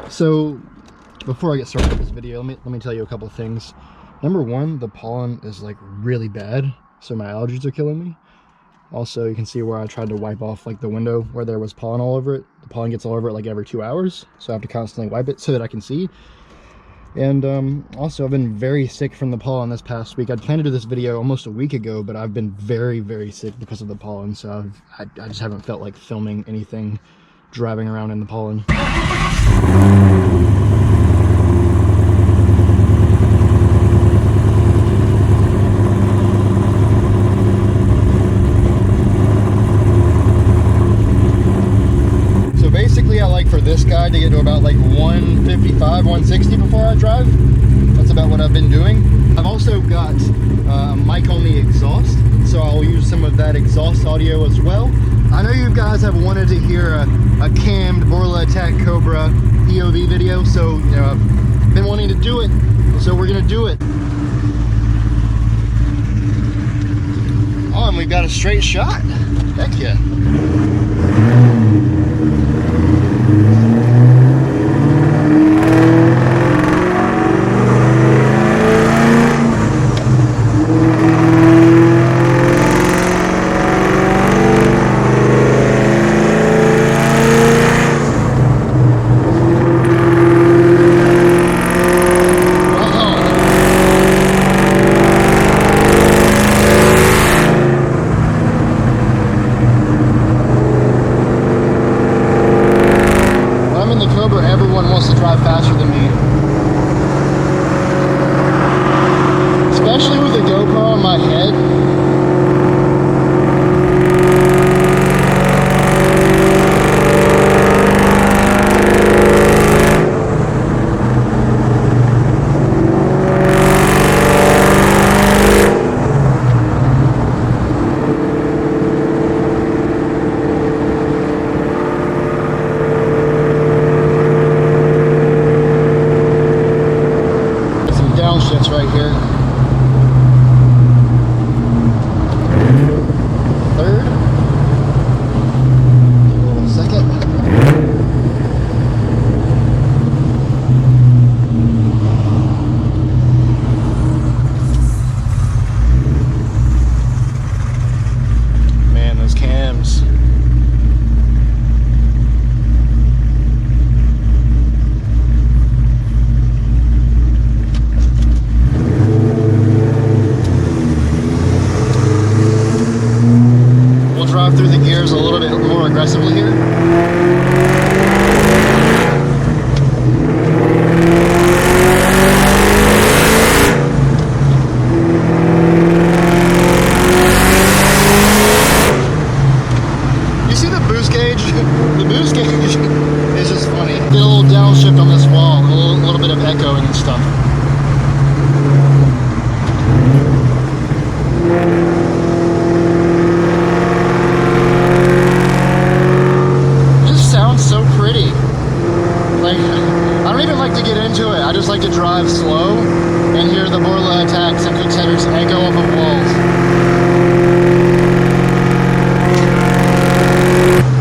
So before I get started with this video, let me tell you a couple of things. Number one, the pollen is like really bad, so my allergies are killing me. Also, you can see where I tried to wipe off like the window where there was pollen all over it. The pollen gets all over it like every 2 hours, so I have to constantly wipe it so that I can see. And also, I've been very sick from the pollen this past week. I'd planned to do this video almost a week ago, but I've been very, very sick because of the pollen, so I just haven't felt like filming anything driving around in the pollen. For this guy to get to about like 155, 160 before I drive. That's about what I've been doing. I've also got a mic on the exhaust, so I'll use some of that exhaust audio as well. I know you guys have wanted to hear a cammed Borla Attack Cobra POV video, so you know I've been wanting to do it, so we're gonna do it. Oh, and we've got a straight shot. Heck yeah. Everyone wants to drive faster than me. Especially with the GoPro on my head. Downshifts right here. Third. Hold on a second. Man, those cams. Through the gears a little bit more aggressively here. You see the boost gauge? The boost gauge is just funny. Get a little downshift on this wall, a little bit of echoing and stuff. So pretty. Like, I don't even like to get into it. I just like to drive slow and hear the Borla Attacks and contenders echo off of walls.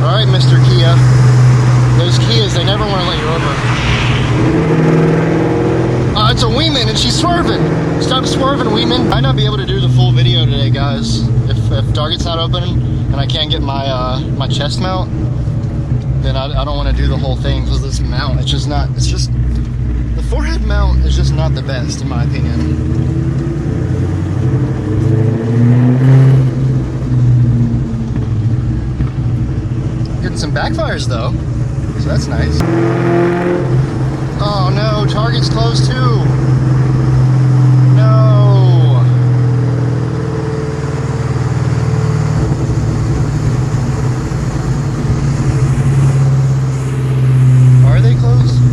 Alright, Mr. Kia. Those Kias, they never want to let you over. It's a Weeman and she's swerving. Stop swerving, Weeman. I might not be able to do the full video today, guys. If Target's not open and I can't get my my chest mount, then I don't want to do the whole thing because this mount, it's just, the forehead mount is just not the best in my opinion. Getting some backfires though, so that's nice. Oh no, Target's closed too. No.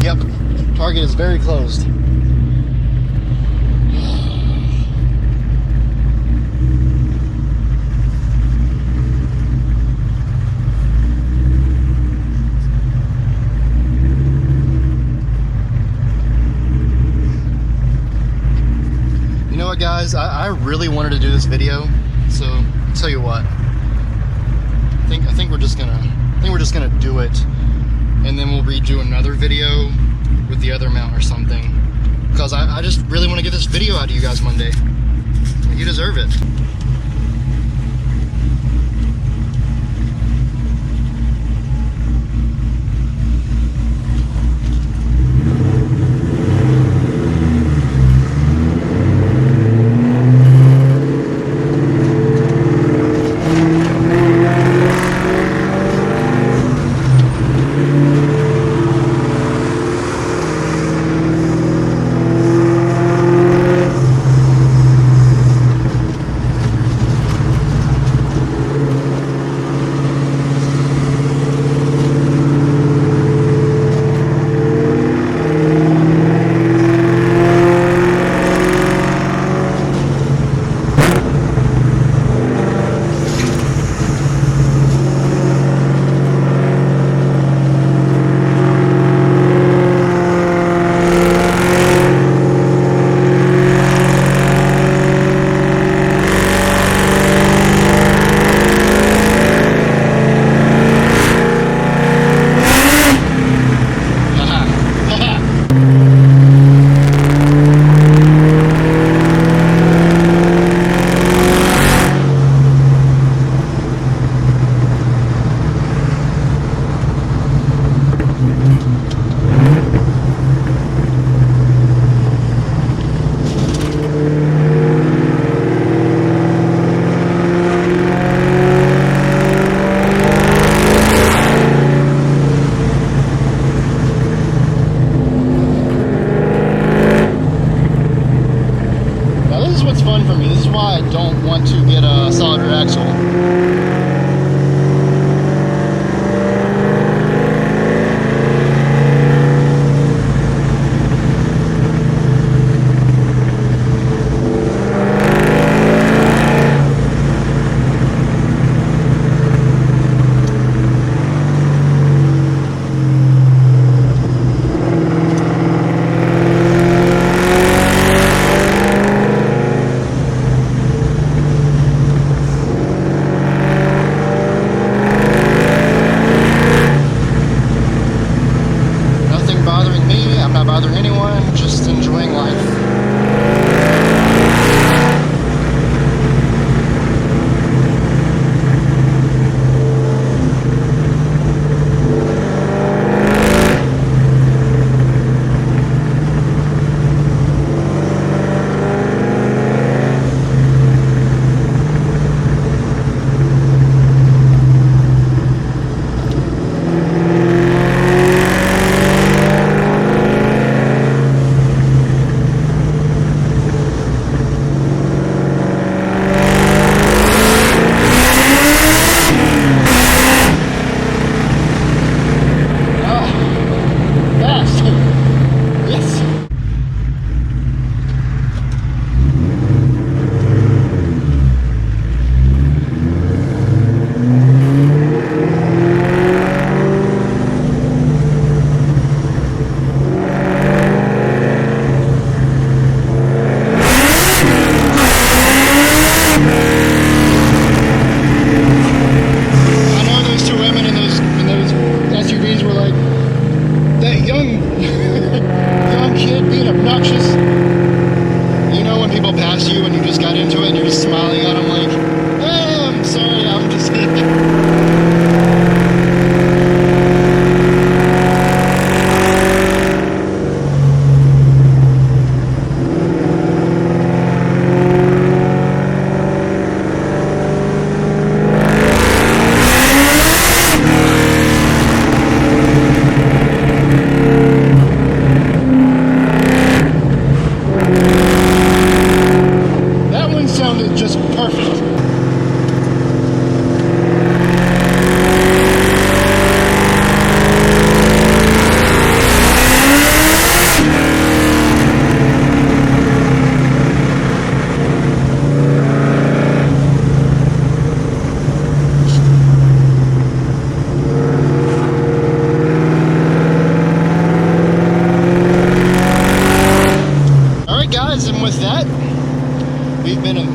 Yep, Target is very closed. You know what, guys? I really wanted to do this video, so I'll tell you what. I think we're just gonna do it, and then we'll redo another video the other mount or something, because I just really want to get this video out to you guys Monday. You deserve it.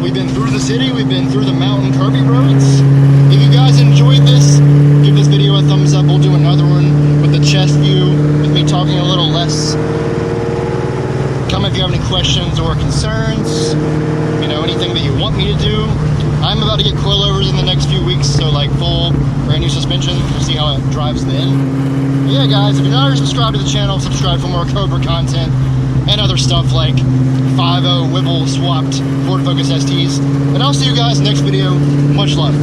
We've been through the city, we've been through the mountain curvy roads. If you guys enjoyed this, give this video a thumbs up. We'll do another one with the chest view, with me talking a little less comment if you have any questions or concerns, you know, anything that you want me to do. I'm about to get coilovers in the next few weeks, so like full brand new suspension. We'll see how it drives then. But yeah, guys, if you're not already subscribed to the channel, subscribe for more Cobra content and other stuff like 5.0 Whipple swapped Ford Focus STs. And I'll see you guys next video. Much love.